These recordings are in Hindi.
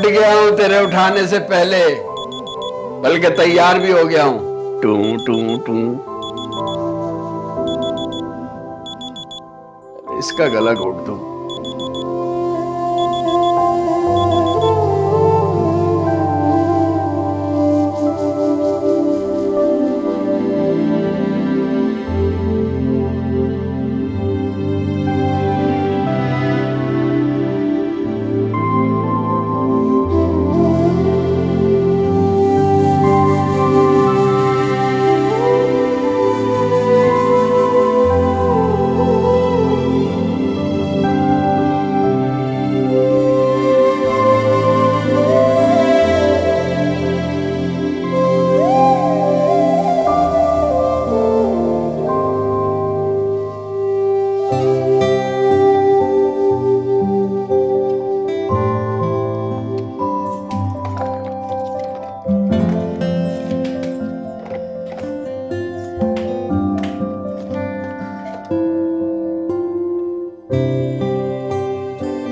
उठ गया हूँ तेरे उठाने से पहले, बल्कि तैयार भी हो गया हूँ। टू टू टू। इसका गला घोट दूं।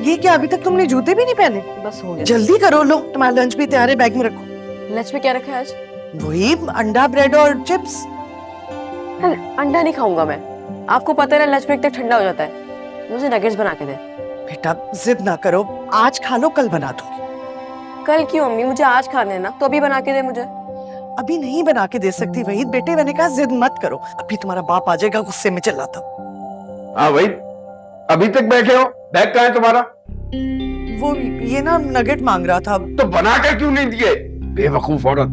ये क्या, अभी तक तुमने जूते भी नहीं पहने? बस हो गया। जल्दी करो, लो तुम्हारा लंच भी तैयार है, बैग में रखो। लंच में क्या रखा है आज? वही अंडा, ब्रेड और चिप्स। अंडा नहीं खाऊंगा मैं। आपको पता है ना लंच ब्रेक तक ठंडा हो जाता है। मुझे नगेट्स बना के दे। बेटा जिद ना करो, आज खा लो, कल बना दूंगी। कल क्यों अम्मी? मुझे आज खाने हैं ना, तो अभी बना के दे मुझे। अभी नहीं बना के दे सकती वहीद बेटे, मैंने कहा जिद मत करो, अभी तुम्हारा बाप आ जाएगा गुस्से में चिल्लाता। हाँ वहीद, अभी तक बैठे हो? बैग कहाँ है तुम्हारा? वो ये ना नगेट मांग रहा था। तो बना के क्यों नहीं दिए? बेवकूफ औरत,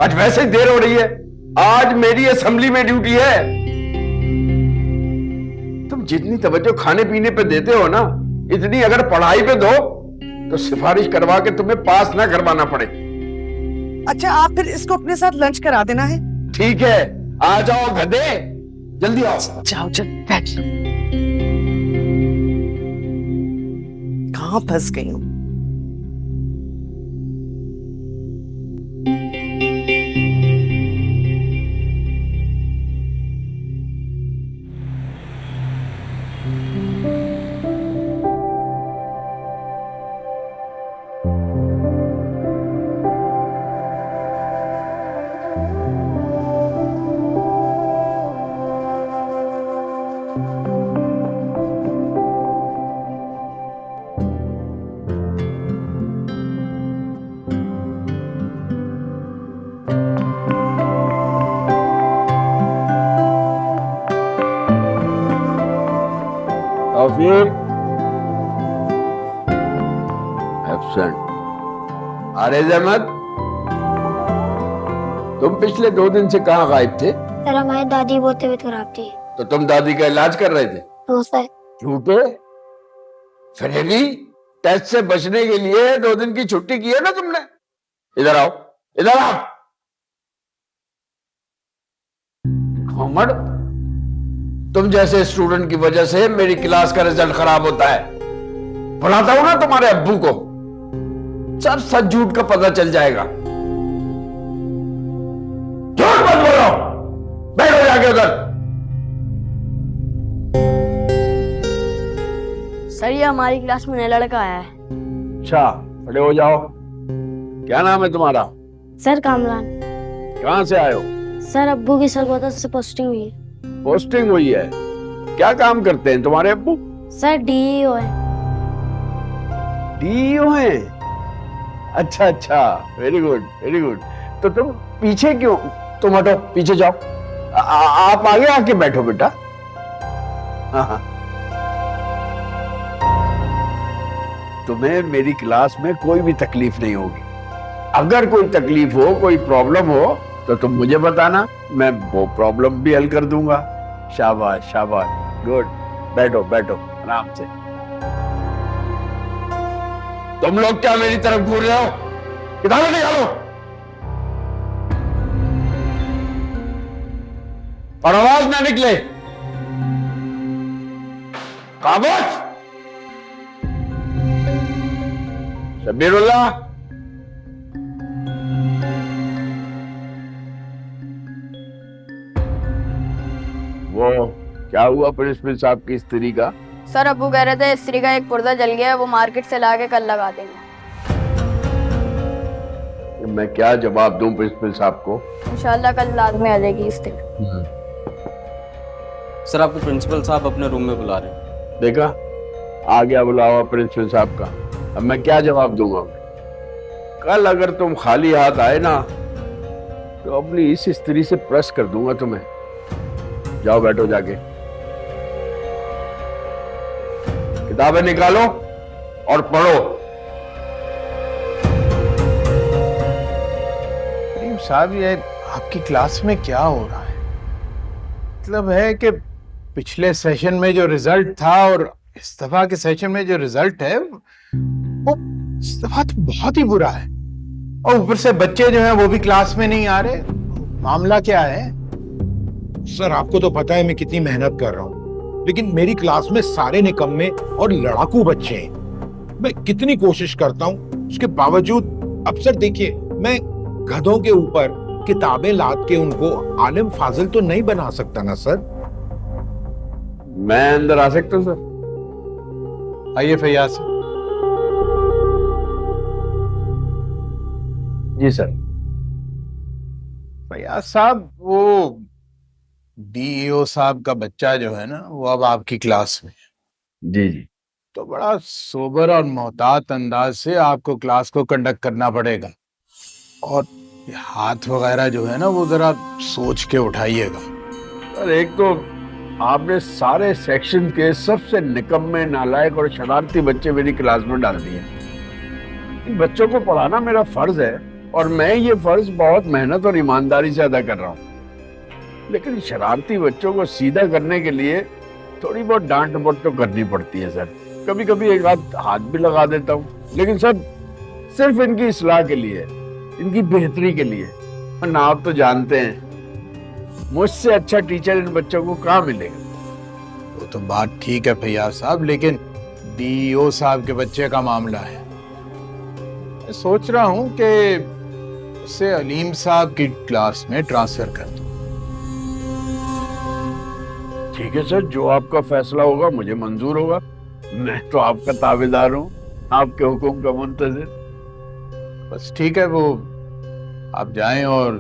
आज वैसे ही देर हो रही है। आज मेरी असेंबली में ड्यूटी है। तुम जितनी तवज्जो खाने पीने पे देते हो ना, इतनी अगर पढ़ाई पे दो तो सिफारिश करवा के तुम्हें पास ना करवाना पड़े। अच्छा आप फिर इसको अपने साथ लंच करा देना है। ठीक है, आ जाओ गधे, जल्दी आओ। जाओ चल बैठ लो। कहाँ फंस गई हूँ? एब्सेंट। आरिज़ अहमद, तुम पिछले 2 दिन से कहाँ गायब थे? सर हमारी दादी बहुत तबीयत खराब थी। तो तुम दादी का इलाज कर रहे थे? तो सर झूठे फरेबी। टेस्ट से बचने के लिए 2 दिन की छुट्टी की है ना तुमने। इधर आओ, इधर आओ। घमंड, तुम जैसे स्टूडेंट की वजह से मेरी क्लास का रिजल्ट खराब होता है। बुलाता हूं ना तुम्हारे अब्बू को, सब सच झूठ का पता चल जाएगा। झूठ मत बोलो, बैठो जाके उधर। सर ये हमारी क्लास में नया लड़का आया है। अच्छा, खड़े हो जाओ। क्या नाम है तुम्हारा? सर कामरान। कहां से आए हो? सर अब्बू की सरगोदा से पोस्टिंग हुई है। पोस्टिंग हुई है? क्या काम करते हैं तुम्हारे अब्बू? सर डीईओ है। डीईओ हैं? अच्छा अच्छा, वेरी गुड वेरी गुड। तो तुम पीछे क्यों? तुम हटो, पीछे जाओ। आप आगे आके बैठो बेटा। हाँ हाँ। तुम्हें मेरी क्लास में कोई भी तकलीफ नहीं होगी। अगर कोई तकलीफ हो, कोई प्रॉब्लम हो तो तुम मुझे बताना, मैं वो प्रॉब्लम भी हल कर दूंगा। शाबाश शाबाश, गुड। बैठो बैठो आराम से। तुम लोग क्या मेरी तरफ घूर रहे हो? किताबें निकालो और आवाज ना निकले। खामोश। शबीरुल्लाह, वो क्या हुआ प्रिंसिपल साहब की स्त्री का? सर अब्बू कह रहे थे स्त्री का एक पुर्जा जल गया है, वो मार्केट से लाके कल लगा देंगे। मैं क्या जवाब दूं प्रिंसिपल साहब को? इंशाल्लाह कल रात में आ जाएगी इस दिन। सर आपको प्रिंसिपल साहब अपने रूम में बुला रहे हैं। देखा, आ गया बुलावा प्रिंसिपल साहब का। अब मैं क्या जवाब दूंगा? कल अगर तुम खाली हाथ आए ना तो अपनी इस स्त्री से प्रेस कर दूंगा तुम्हें। जाओ बैठो जाके, किताबें निकालो और पढ़ो। करीम साहब, ये आपकी क्लास में क्या हो रहा है? मतलब है कि पिछले सेशन में जो रिजल्ट था और इस दफा के सेशन में जो रिजल्ट है वो इस दफा तो बहुत ही बुरा है। और ऊपर से बच्चे जो हैं वो भी क्लास में नहीं आ रहे। मामला क्या है? सर आपको तो पता है मैं कितनी मेहनत कर रहा हूँ, लेकिन मेरी क्लास में सारे निकम्मे और लड़ाकू बच्चे हैं। मैं कितनी कोशिश करता हूँ उसके बावजूद। अब सर देखिए, मैं गधों के ऊपर किताबें लाद के उनको आलिम फाजिल तो नहीं बना सकता ना सर। मैं अंदर आ सकता हूं सर? आइए फैयाज साहब। जी सर। फैयाज साहब, वो डीईओ साहब का बच्चा जो है ना वो अब आपकी क्लास में है। जी जी। तो बड़ा सोबर और मोहतात अंदाज से आपको क्लास को कंडक्ट करना पड़ेगा। और ये हाथ वगैरह जो है ना वो जरा सोच के उठाइएगा। सर एक तो आपने सारे सेक्शन के सबसे निकम्मे, नालायक और शरारती बच्चे मेरी क्लास में डाल दिए। इन बच्चों को पढ़ाना मेरा फर्ज है और मैं ये फर्ज बहुत मेहनत और ईमानदारी से अदा कर रहा हूँ। लेकिन शरारती बच्चों को सीधा करने के लिए थोड़ी बहुत डांट डपट तो करनी पड़ती है सर। कभी कभी एक आध हाथ भी लगा देता हूँ, लेकिन सर सिर्फ इनकी इस्लाह के लिए, इनकी बेहतरी के लिए। वरना आप तो जानते हैं मुझसे अच्छा टीचर इन बच्चों को कहाँ मिलेगा। वो तो बात ठीक है फैयाज साहब, लेकिन डीईओ साहब के बच्चे का मामला है। मैं सोच रहा हूँ कि उसे अलीम साहब की क्लास में ट्रांसफर कर दूं। ठीक है सर, जो आपका फैसला होगा मुझे मंजूर होगा। मैं तो आपका ताबेदार हूँ, आपके हुक्म का मुंतजिर। बस ठीक है, वो आप जाएं और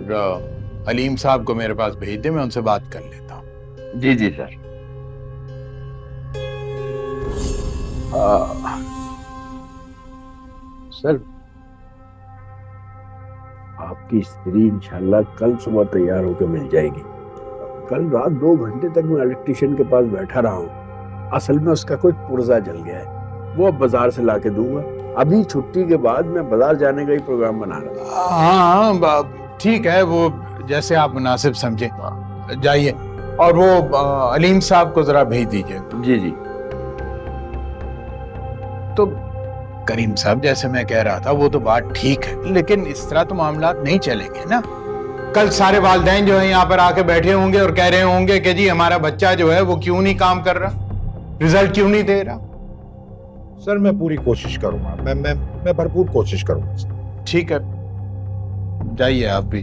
अलीम साहब को मेरे पास भेज दें, मैं उनसे बात कर लेता हूँ। जी जी सर। सर आपकी स्त्री इंशाल्लाह कल सुबह तैयार होकर मिल जाएगी। कल रात 2 घंटे तक मैं इलेक्ट्रिशियन के पास बैठा रहा हूँ। असल में उसका कोई पुर्जा जल गया है, वो अब बाजार से लाके दूंगा। अभी छुट्टी के बाद मैं बाजार जाने का ही प्रोग्राम बना रहा था। हाँ ठीक है, वो जैसे आप मुनासिब समझे जाइए। और वो अलीम साहब को जरा भेज दीजिए। जी जी। तो करीम साहब, जैसे मैं कह रहा था वो तो बात ठीक है, लेकिन इस तरह तो मामला नहीं चलेंगे ना। कल सारे वालिदैन जो है यहाँ पर आके बैठे होंगे और कह रहे होंगे कि जी हमारा बच्चा जो है वो क्यों नहीं काम कर रहा, रिजल्ट क्यों नहीं दे रहा। सर मैं पूरी कोशिश करूंगा, मैं भरपूर कोशिश करूंगा। ठीक है, जाइए आप भी।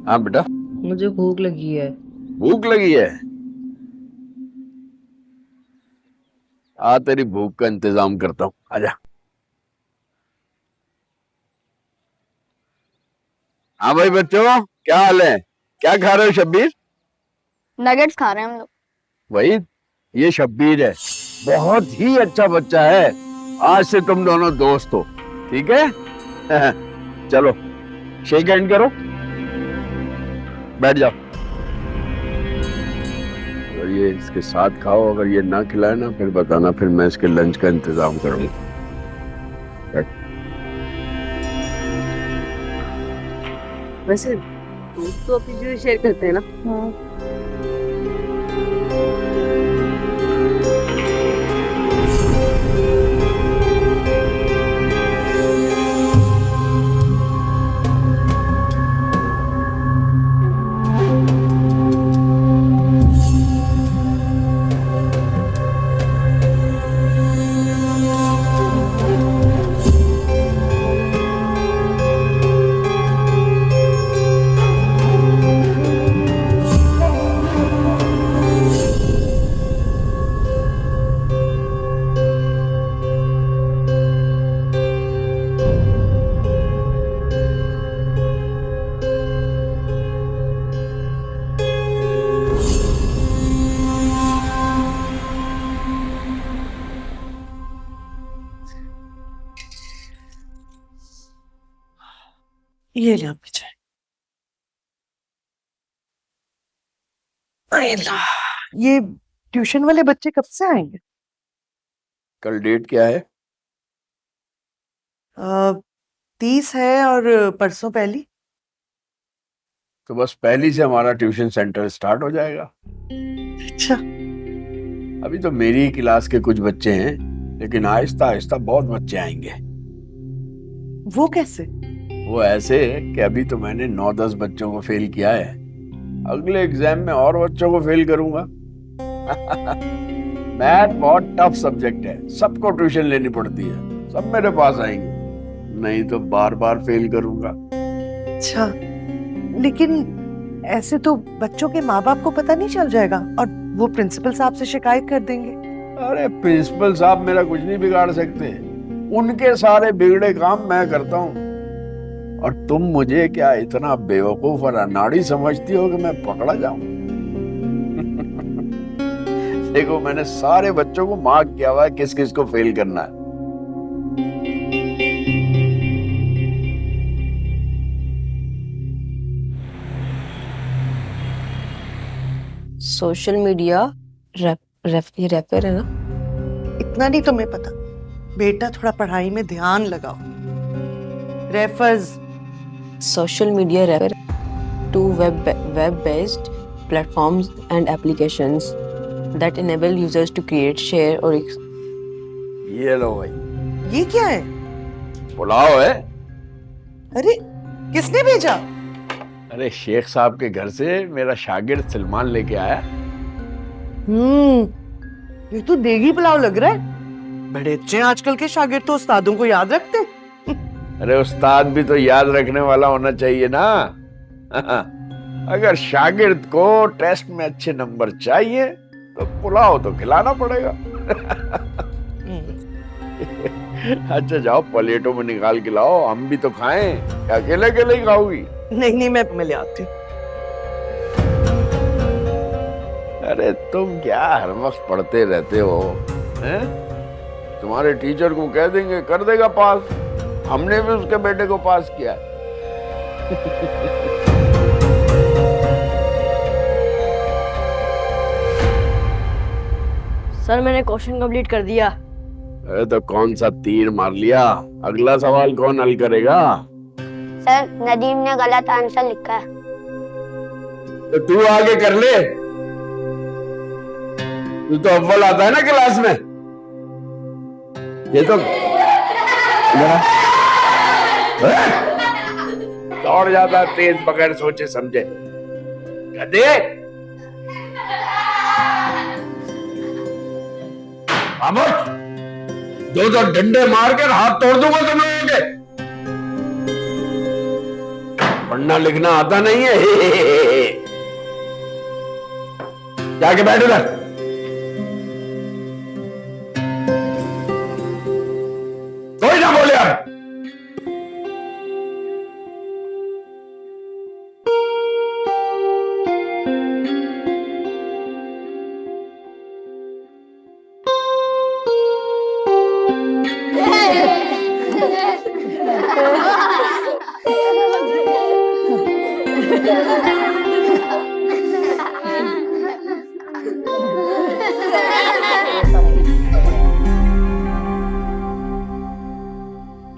हाँ बेटा। मुझे भूख लगी है। भूख लगी है? आ तेरी भूख का इंतजाम करता हूँ, आजा। हाँ भाई बच्चों, क्या हाल है? क्या खा रहे हो शब्बीर? नगेट्स खा रहे हैं हम लोग। वही, ये शब्बीर है, बहुत ही अच्छा बच्चा है। आज से तुम दोनों दोस्त हो, ठीक है? चलो शेक हैंड करो, बैठ जाओ। अगर ये इसके साथ खाओ, अगर ये ना खिलाए ना फिर बताना, फिर मैं इसके लंच का इंतजाम करूंगा। वैसे दूध तो अपनी जो शेयर करते हैं ना। ये ले आपकी चाय। अरे ला, ये ट्यूशन वाले बच्चे कब से आएंगे? कल डेट क्या है? 30 है और परसों पहली। तो बस पहली से हमारा ट्यूशन सेंटर स्टार्ट हो जाएगा। अच्छा, अभी तो मेरी ही क्लास के कुछ बच्चे हैं, लेकिन आहिस्ता आहिस्ता बहुत बच्चे आएंगे। वो कैसे? वो ऐसे कि अभी तो मैंने 9-10 बच्चों को फेल किया है, अगले एग्जाम में और बच्चों को फेल करूंगा। मैथ बहुत टफ सब्जेक्ट है, सबको ट्यूशन लेनी पड़ती है, सब मेरे पास आएंगे, नहीं तो बार बार फेल करूंगा। अच्छा, लेकिन ऐसे तो बच्चों के माँ बाप को पता नहीं चल जाएगा और वो प्रिंसिपल साहब से शिकायत कर देंगे। अरे प्रिंसिपल साहब मेरा कुछ नहीं बिगाड़ सकते, उनके सारे बिगड़े काम मैं करता हूँ। और तुम मुझे क्या इतना बेवकूफ और अनाड़ी समझती हो कि मैं पकड़ा जाऊं? देखो, मैंने सारे बच्चों को मार्क किया हुआ है किस किस को फेल करना है। सोशल मीडिया ये रैपर है ना? इतना नहीं तुम्हें पता? बेटा थोड़ा पढ़ाई में ध्यान लगाओ। Refers social media wrapper to web based platforms and applications that enable users to create, share or ये लो भाई, ये क्या है? पुलाव है। अरे किसने भेजा? अरे शेख साहब के घर से मेरा शागिर्द सलमान लेके आया। ये तो देगी पुलाव लग रहा है। बड़े अच्छे हैं आजकल के शागिर्द, तो उस्तादों को याद रखते हैं। अरे उस्ताद भी तो याद रखने वाला होना चाहिए ना। अगर शागिर्द को टेस्ट में अच्छे नंबर चाहिए तो पुलाव तो खिलाना पड़ेगा। अच्छा जाओ, प्लेटों में निकाल के लाओ, हम भी तो खाएं। क्या अकेले अकेले ही खाओगी? नहीं, मैं ले आती हूँ। अरे तुम क्या हर वक्त पढ़ते रहते हो हैं? तुम्हारे टीचर को कह देंगे, कर देगा पास। हमने भी उसके बेटे को पास किया। सर मैंने क्वेश्चन कंप्लीट कर दिया। अरे तो कौन सा तीर मार लिया? अगला सवाल कौन हल करेगा? सर नदीम ने गलत आंसर लिखा है। तो तू आगे कर ले, तू तो अव्वल आता है ना क्लास में। ये तो दौड़ जाता है तेज बगैर सोचे समझे। गधे, खामोश, दो डंडे मारकर हाथ तोड़ दूंगा तुम लोगों के। पढ़ना लिखना आता नहीं है। जाके बैठ उधर। कोई ना बोले अब।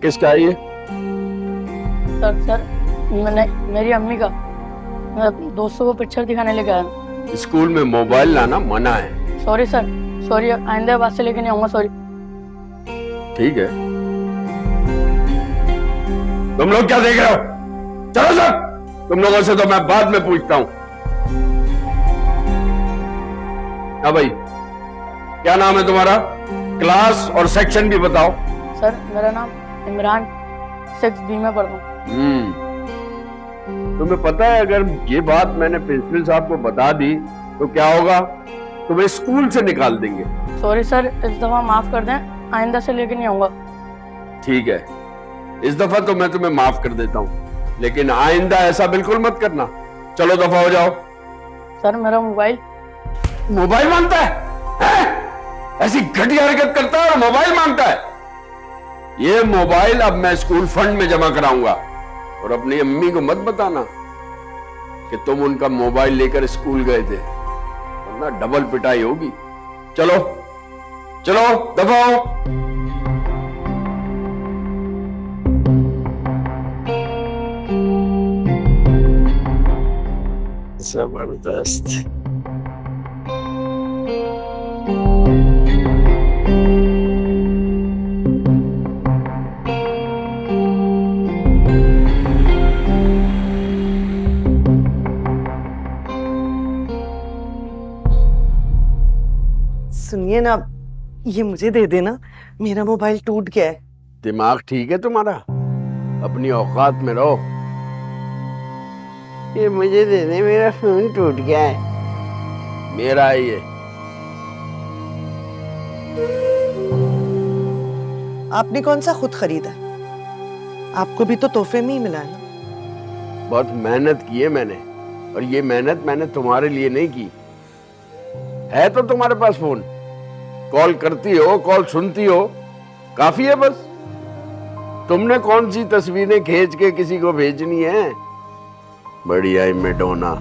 किसका है ये? सर मैंने मेरी अम्मी का, मैं अपने दोस्तों को पिक्चर दिखाने लेके आया। स्कूल में मोबाइल लाना मना है। सॉरी सर, सॉरी, आइंदा बात से लेके नहीं आऊंगा। सॉरी। ठीक है, तुम लोग क्या देख रहे हो? चलो सब, तुम लोगों से तो मैं बाद में पूछता हूं। हाँ भाई, क्या नाम है तुम्हारा? क्लास और सेक्शन भी बताओ। सर मेरा नाम इमरान, 6B में पढ़ता हूँ। तुम्हें पता है अगर ये बात मैंने प्रिंसिपल साहब को बता दी तो क्या होगा? तुम्हें स्कूल से निकाल देंगे। सॉरी सर, इस दफा माफ कर दें, आइंदा से लेके नहीं आऊंगा। ठीक है, इस दफा तो मैं तुम्हें माफ कर देता हूँ, लेकिन आइंदा ऐसा बिल्कुल मत करना। चलो दफा हो जाओ। सर मेरा मोबाइल। मोबाइल मांगता है, हैं? ऐसी घटिया हरकत करता है और मोबाइल मांगता है। ये मोबाइल अब मैं स्कूल फंड में जमा कराऊंगा। और अपनी अम्मी को मत बताना कि तुम उनका मोबाइल लेकर स्कूल गए थे, वरना डबल पिटाई होगी। चलो चलो दफा हो। जबरदस्त। सुनिए ना, ये मुझे दे देना, मेरा मोबाइल टूट गया है। दिमाग ठीक है तुम्हारा? अपनी औकात में रहो। ये मुझे दे दे, मेरा फोन टूट गया है। मेरा है ये। आपने कौन सा खुद खरीदा? आपको भी तो तोहफे में ही मिला है ना। बहुत मेहनत की है मैंने, और ये मेहनत मैंने तुम्हारे लिए नहीं की है। तो तुम्हारे पास फोन, कॉल करती हो, कॉल सुनती हो, काफी है बस। तुमने कौन सी तस्वीरें खींच के किसी को भेजनी है? बढ़िया मेडोना।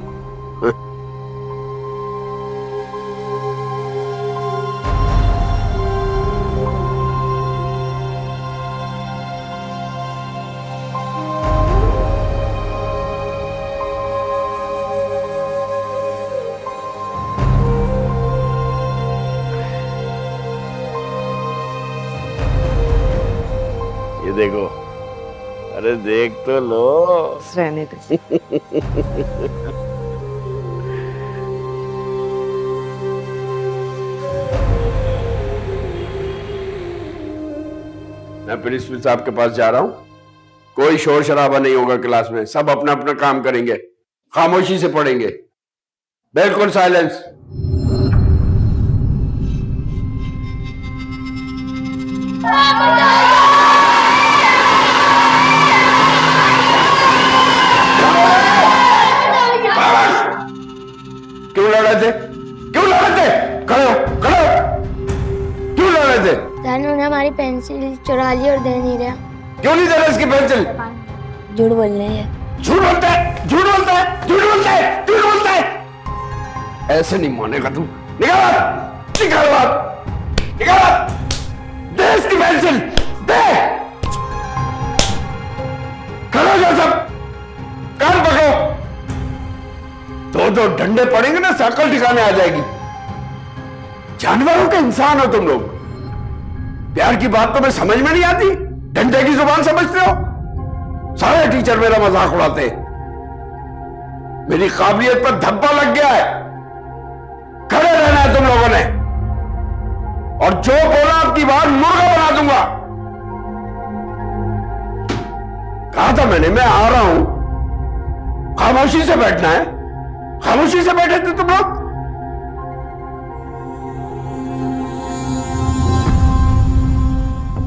ये देखो, अरे देख तो लो। रहने दे। मैं प्रिंसिपल साहब के पास जा रहा हूं। कोई शोर शराबा नहीं होगा क्लास में, सब अपना अपना काम करेंगे, खामोशी से पढ़ेंगे, बिल्कुल साइलेंस। क्यों लड़ रहे थे? क्यों लड़ रहे थे? खड़े हो, खड़े हो। क्यों लड़ रहे थे? सर उन्होंने हमारी पेंसिल चुरा ली और दे नहीं रहा। क्यों नहीं दे रहे इसकी पेंसिल? झूठ बोल रहे हैं। झूठ बोलता है, झूठ बोलता है, झूठ बोलता है, झूठ बोलता है। ऐसे नहीं मानेगा तू। निकाल बात, निकाल बात, निकाल बात। दे इसकी पेंसिल, दे। खड़े हो जाओ सब, कान पकड़ो। दो डंडे पड़ेंगे ना, शकल ठिकाने आ जाएगी। जानवरों के इंसान हो तुम लोग। प्यार की बात तो मैं समझ में नहीं आती, डंडे की जुबान समझते हो। सारे टीचर मेरा मजाक उड़ाते हैं। मेरी काबिलियत पर धब्बा लग गया है। खड़े रहना है तुम लोगों ने, और जो बोला आपकी बात मुर्गा बना दूंगा। कहा था मैंने, मैं आ रहा हूं। खामोशी से बैठना है। खामोशी से बैठे थे तुम लोग।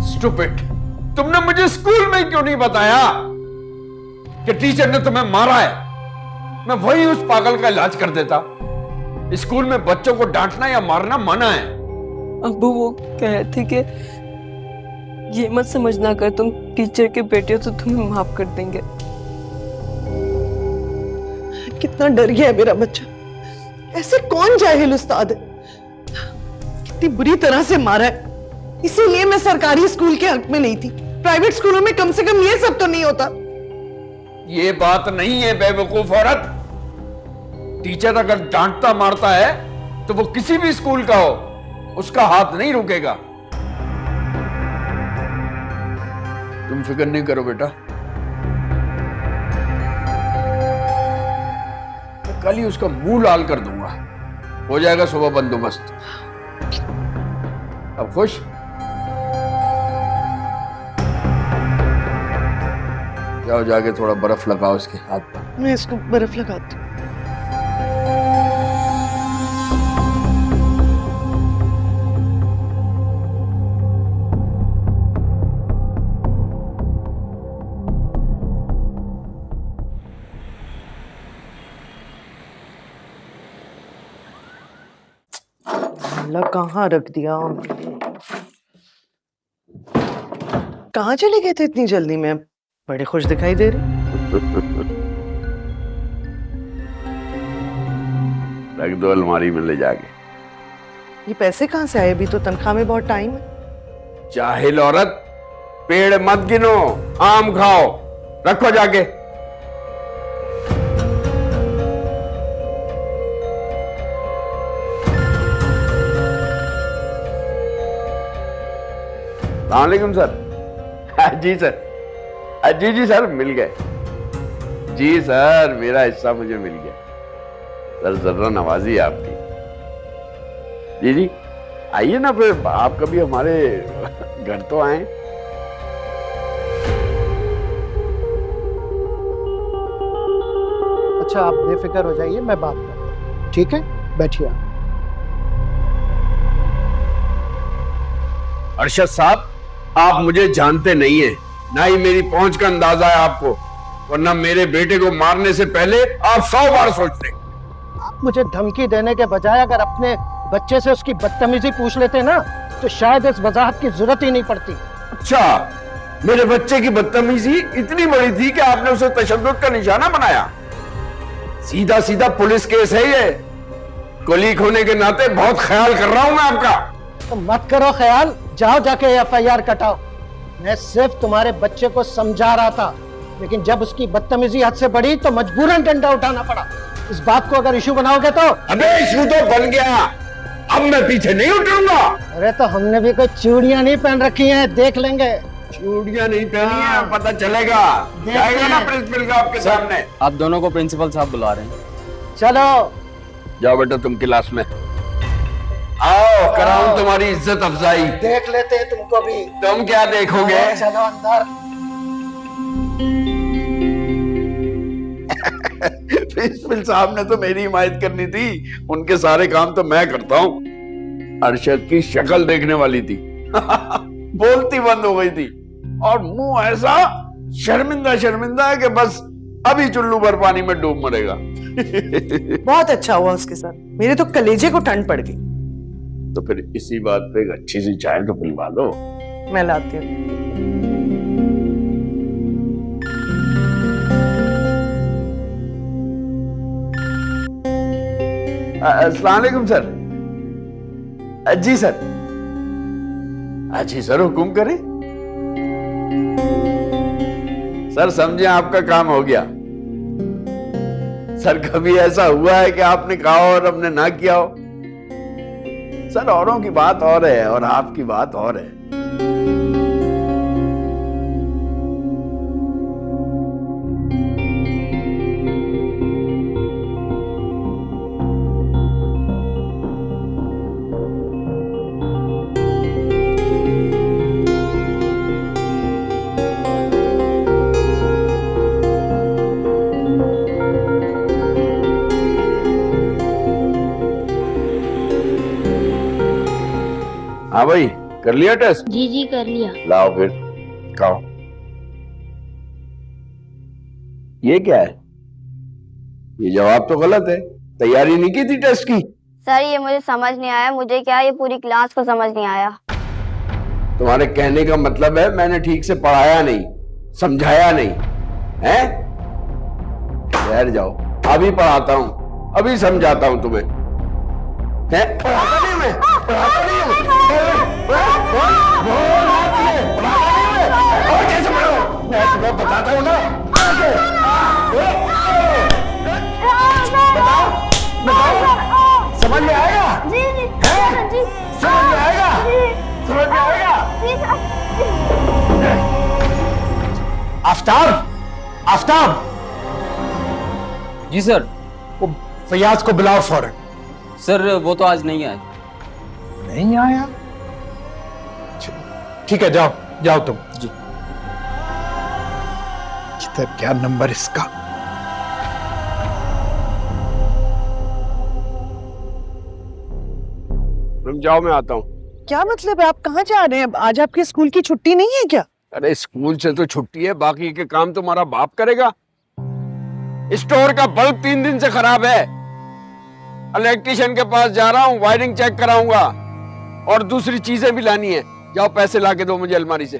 स्टूपिड, तुमने मुझे स्कूल में क्यों नहीं बताया कि टीचर ने तुम्हें मारा है? मैं वही उस पागल का इलाज कर देता। स्कूल में बच्चों को डांटना या मारना मना है। अबू वो कह रहे थे कि ये मत समझना, कर तुम टीचर के बेटे हो तो तुम्हें माफ कर देंगे। कितना डर गया है मेरा बच्चा। ऐसे कौन जाहिल उस्ताद है? कितनी बुरी तरह से मारा है। इसीलिए मैं सरकारी स्कूल के हक में नहीं थी। प्राइवेट स्कूलों में कम से कम ये सब तो नहीं होता। ये बात नहीं है बेवकूफ औरत। टीचर अगर डांटता मारता है तो वो किसी भी स्कूल का हो, उसका हाथ नहीं रुकेगा। तुम फिक्र नहीं करो बेटा, मैं कल ही उसका मुंह लाल कर दूंगा। हो जाएगा सुबह बंदोबस्त। अब खुश? जाओ जाके थोड़ा बर्फ लगाओ इसके हाथ पर। मैं इसको बर्फ लगाती हूँ। अल्लाह, कहाँ रख दिया? कहाँ चले गए थे इतनी जल्दी में? बड़े खुश दिखाई दे रहे। रख दो अलमारी में ले जाके। ये पैसे कहाँ से आए? अभी तो तनख्वाह में बहुत टाइम है। जाहिल औरत, पेड़ मत गिनो, आम खाओ, रखो जाके। सलामकुम सर। जी सर। जी जी सर, मिल गए। जी सर, मेरा हिस्सा मुझे मिल गया। सर जर्रा नवाजी है आपकी। जी जी, आइए ना, फिर आप कभी हमारे घर तो आए। अच्छा, आप बेफिक्र हो जाइए, मैं बात करता हूँ। ठीक है, बैठिए आप। अरशद साहब, आप मुझे जानते नहीं हैं, ना ही मेरी पहुंच का अंदाजा है आपको, वरना मेरे बेटे को मारने से पहले आप 100 बार सोचते। आप मुझे धमकी देने के बजाय अगर अपने बच्चे से उसकी बदतमीजी पूछ लेते ना, तो शायद इस वजाहत की जरूरत ही नहीं पड़ती। अच्छा, मेरे बच्चे की बदतमीजी इतनी बड़ी थी कि आपने उसे तशद्दुद का निशाना बनाया? सीधा सीधा पुलिस केस है ये। कोलीग होने के नाते बहुत ख्याल कर रहा हूं मैं आपका। तो मत करो ख्याल, जाओ जाके FIR कटाओ। मैं सिर्फ तुम्हारे बच्चे को समझा रहा था, लेकिन जब उसकी बदतमीजी हद से बढ़ी तो मजबूरन डंडा उठाना पड़ा। इस बात को अगर इशू बनाओगे तो। अबे इशू तो बन गया, अब मैं पीछे नहीं उठूंगा। अरे तो हमने भी कोई चूड़ियां नहीं पहन रखी हैं, देख लेंगे। चूड़ियां नहीं पहनी है, पता चलेगा। जाएगा ना प्रिंसिपल का आपके सामने। आप दोनों को प्रिंसिपल साहब बुला रहे हैं। चलो जाओ बेटा, तुम क्लास में आओ, कराऊं तुम्हारी इज्जत अफजाई। देख लेते हैं तुमको भी। तुम क्या देखोगे? चलो अंदर। प्रिंसिपल साहब ने तो मेरी हिमायत करनी थी, उनके सारे काम तो मैं करता हूँ। अरशद की शक्ल देखने वाली थी बोलती बंद हो गई थी, और मुंह ऐसा शर्मिंदा शर्मिंदा है कि बस अभी चुल्लू भर पानी में डूब मरेगा। बहुत अच्छा हुआ उसके साथ, मेरे तो कलेजे को ठंड पड़ गई। तो फिर इसी बात पे एक अच्छी सी चाय तो पिलवा दो। मैं लाती हूँ। अस्सलाम वालेकुम सर। जी सर। जी सर, हुकुम करें। सर समझे आपका काम हो गया। सर कभी ऐसा हुआ है कि आपने कहा और हमने ना किया हो? सर औरों की बात और है और आपकी बात और है। हाँ भाई, कर लिया टेस्ट? जी जी कर लिया। लाओ फिर खाओ। ये क्या है? ये जवाब तो गलत है। तैयारी नहीं की थी टेस्ट की? सर ये मुझे समझ नहीं आया, मुझे क्या ये पूरी क्लास को समझ नहीं आया। तुम्हारे कहने का मतलब है मैंने ठीक से पढ़ाया नहीं, समझाया नहीं है? ठहर जाओ, अभी पढ़ाता हूँ, अभी समझाता हूँ तुम्हें। है? पढ़ाता नहीं मैं, पढ़ाता नहीं हूँ। और कैसे पढ़ो? मैं तुम्हें बताता हूँ ना। बताओ, बताओ, समझ में आएगा? जी जी जी, समझ में आएगा? समझ में आएगा? आफ्ताब, आफ्ताब, जी सर। वो फयाज को बुलाओ फौरन। सर वो तो आज नहीं आए। नहीं आया? ठीक है, जाओ जाओ तुम। जी। किधर क्या नंबर इसका? तुम जाओ, मैं आता हूँ। क्या मतलब है? आप कहाँ जा रहे हैं? आज आपके स्कूल की छुट्टी नहीं है क्या? अरे स्कूल से तो छुट्टी है, बाकी के काम तुम्हारा बाप करेगा। स्टोर का बल्ब 3 दिन से खराब है, इलेक्ट्रिशियन के पास जा रहा हूँ, वायरिंग चेक कराऊंगा और दूसरी चीजें भी लानी है। जाओ पैसे लाके दो मुझे अलमारी से।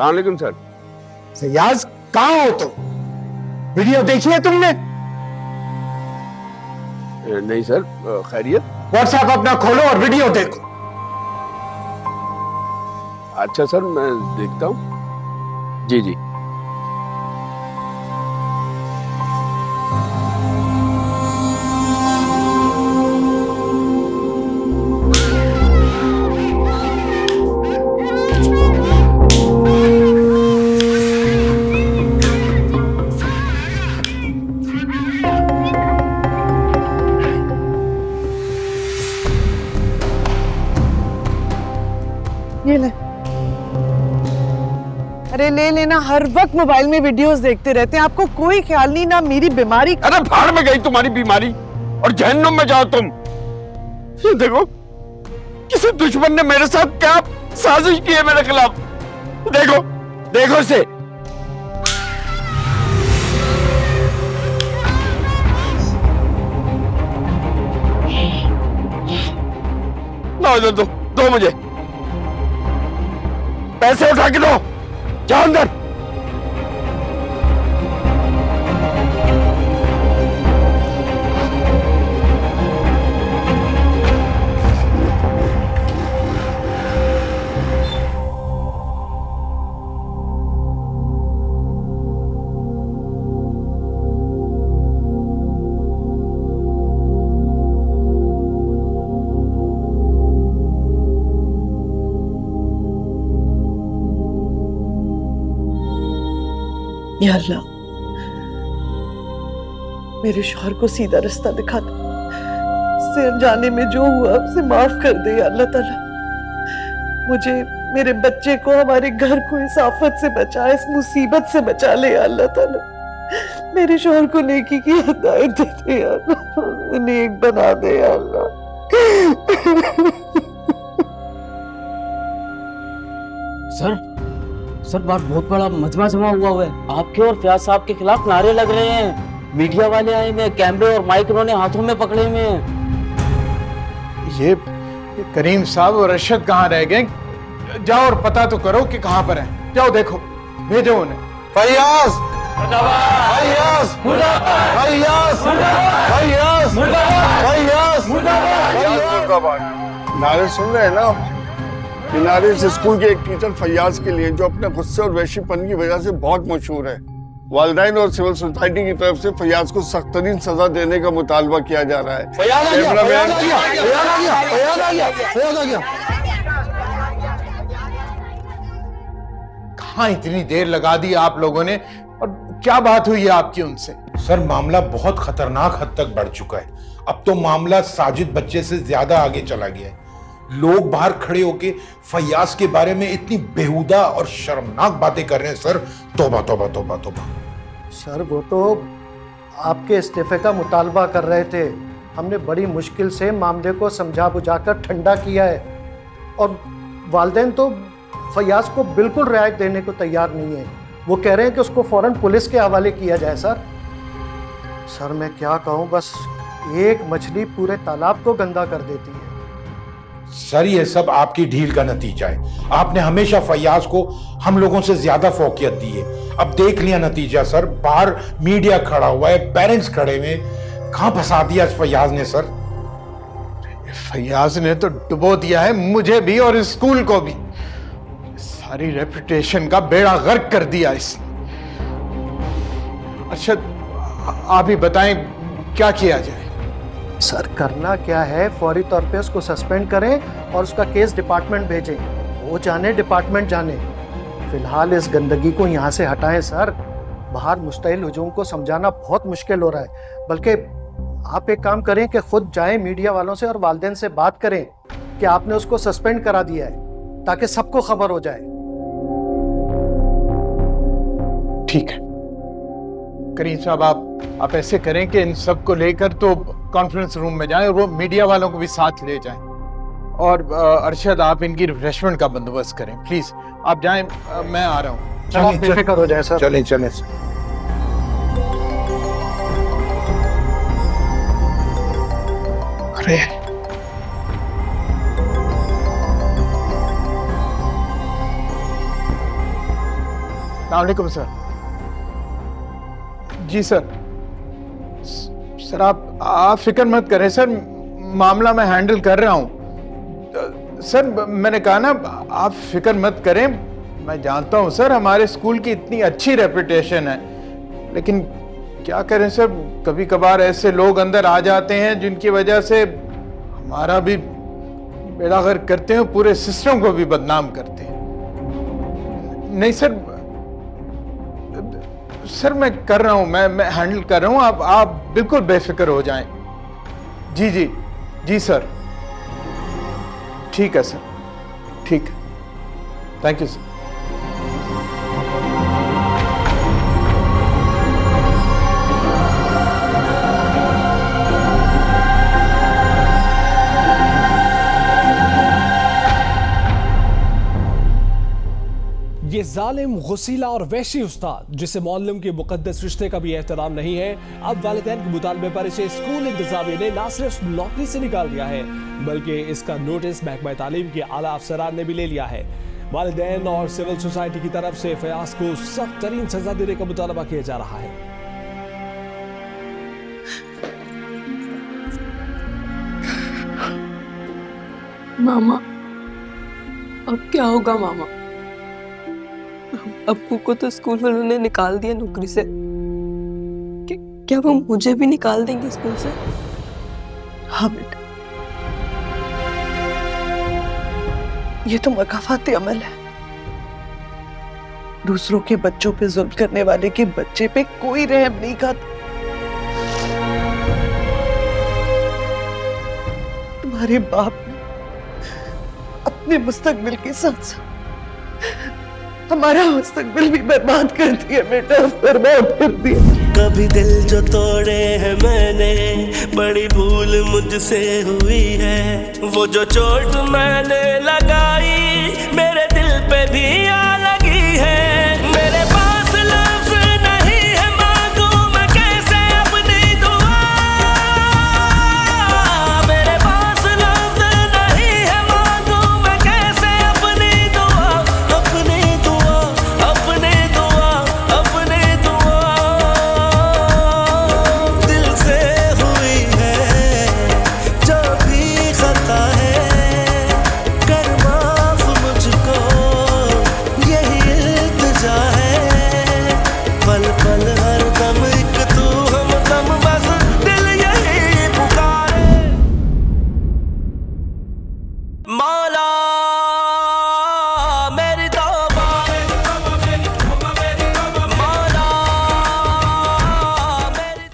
सलामकुम सर। फैयाज कहाँ हो तुम? वीडियो देखी है तुमने? नहीं सर, खैरियत? व्हाट्सएप अपना खोलो और वीडियो देखो। अच्छा सर, मैं देखता हूँ। जी जी। ये ले। अरे ले लेना, हर वक्त मोबाइल में वीडियोस देखते रहते हैं, आपको कोई ख्याल नहीं ना मेरी बीमारी। अरे भाड़ में गई तुम्हारी बीमारी और जहन्नुम में जाओ तुम। ये देखो, किसी दुश्मन ने मेरे साथ क्या साजिश की है मेरे खिलाफ। देखो देखो इसे। दो मुझे पैसे उठा के दो। जाओ अंदर। या अल्लाह, मेरे शौहर को सीधा रास्ता दिखा दे। इससे अनजाने में जो हुआ उसे माफ कर दे या अल्लाह ताला। मुझे, मेरे बच्चे को, हमारे घर को इस आफत से बचा, इस मुसीबत से बचा ले या अल्लाह ताला। मेरे शौहर को नेकी की हिदायत दे दे या अल्लाह, नेक बना दे या अल्लाह। सर बात बहुत बड़ा मजमा जमा हुआ है। आपके और फयाज साहब के खिलाफ नारे लग रहे हैं। मीडिया वाले आए हुए, कैमरे और माइक उन्होंने हाथों में पकड़े हुए हैं। ये करीम साहब और अरशद कहाँ रह गए? जाओ और पता तो करो कि कहाँ पर हैं। जाओ देखो, भेजो उन्हें। फैयाज फैयाज फैयाज फैयाज फैयाज। नारे सुन रहे हैं ना? किनारे इस स्कूल के एक टीचर फैयाज के लिए, जो अपने गुस्से और वैशीपन की वजह से बहुत मशहूर है। वालिदैन और सिविल सोसाइटी की तरफ से फैयाज को सख्त तरीन सजा देने का मुतालबा किया जा रहा है। फैयाज आ गया, फैयाज आ गया, फैयाज आ गया, फैयाज आ गया, फैयाज आ गया। कहाँ इतनी देर लगा दी आप लोगों ने, और क्या बात हुई है आपकी उनसे? सर मामला बहुत खतरनाक हद तक बढ़ चुका है। अब तो मामला साजिद बच्चे से ज्यादा आगे चला गया है। लोग बाहर खड़े होके फैयाज के बारे में इतनी बेहुदा और शर्मनाक बातें कर रहे हैं। सर तौबा तौबा तौबा तौबा। सर वो तो आपके इस्तीफे का मुतालबा कर रहे थे। हमने बड़ी मुश्किल से मामले को समझा बुझाकर ठंडा किया है, और वालिदैन तो फैयाज को बिल्कुल रियायत देने को तैयार नहीं है। वो कह रहे हैं कि उसको फौरन पुलिस के हवाले किया जाए। सर मैं क्या कहूँ, बस एक मछली पूरे तालाब को गंदा कर देती है। सर ये सब आपकी ढील का नतीजा है। आपने हमेशा फैयाज को हम लोगों से ज्यादा फौकियत दी है। अब देख लिया नतीजा सर। बाहर मीडिया खड़ा हुआ है, पेरेंट्स खड़े हुए, कहां फंसा दिया फैयाज ने। सर फैयाज ने तो डुबो दिया है मुझे भी और इस स्कूल को भी। सारी रेपुटेशन का बेड़ा गर्क कर दिया इसने। अच्छा आप ही बताएं क्या किया जाए? सर करना क्या है, फौरी तौर पे उसको सस्पेंड करें और उसका केस डिपार्टमेंट भेजें। वो जाने, डिपार्टमेंट जाने। फिलहाल इस गंदगी को यहाँ से हटाएं सर। बाहर मुस्तैल हुजूम को समझाना बहुत मुश्किल हो रहा है। बल्कि आप एक काम करें कि खुद जाएं मीडिया वालों से और वालिदैन से बात करें कि आपने उसको सस्पेंड करा दिया है, ताकि सबको खबर हो जाए। ठीक है करीम साहब, आप ऐसे करें कि इन सब को लेकर तो कॉन्फ्रेंस रूम में जाएं और वो मीडिया वालों को भी साथ ले जाएं। और अरशद आप इनकी रिफ्रेशमेंट का बंदोबस्त करें प्लीज। आप जाएं, मैं आ रहा हूँ। बेफिक्र हो जाए सर। चलें चलें। अरे वालेकुम सर। जी सर। सर आप फिक्र मत करें सर, मामला मैं हैंडल कर रहा हूं। सर मैंने कहा ना, आप फिक्र मत करें। मैं जानता हूं सर, हमारे स्कूल की इतनी अच्छी रेपुटेशन है, लेकिन क्या करें सर, कभी कभार ऐसे लोग अंदर आ जाते हैं जिनकी वजह से हमारा भी बेड़ा गर्क करते हैं, पूरे सिस्टम को भी बदनाम करते हैं। नहीं सर, सर मैं कर रहा हूं, मैं हैंडल कर रहा हूं, आप बिल्कुल बेफिक्र हो जाएं। जी जी जी सर, ठीक है सर, ठीक है, थैंक यू सर। ये जालिम, गुस्सीला और वहशी उस्ताद, जिसे मौलम के मुकद्दस रिश्ते का भी एहतराम नहीं है, अब वालिदैन के मुतालबे पर इसे स्कूल इंतजामिया ने न सिर्फ नौकरी से निकाल दिया है, बल्कि इसका नोटिस महकमा तालीम के आला अफसरान ने भी ले लिया है। वालिदैन और सिविल सोसाइटी की तरफ से फयाज को सख्त तरीन सजा देने का मुतालबा किया जा रहा है। मामा, अब क्या होगा मामा? अब्बू को तो स्कूल वालों ने निकाल दिया नौकरी से, क्या वो मुझे भी निकाल देंगे स्कूल से? हाँ बेटा, ये तो मकाफाती अमल है। दूसरों के बच्चों पे जुल्म करने वाले के बच्चे पे कोई रहम नहीं खाता। तुम्हारे बाप ने अपने मुस्तकबिल के साथ साथ हमारा मुस्तकबिल भी बर्बाद कर दिया बेटा, बर्बाद कर दिया। कभी दिल जो तोड़े हैं मैंने, बड़ी भूल मुझसे हुई है। वो जो चोट मैंने लगाई मेरे दिल पे भी आ लगी है।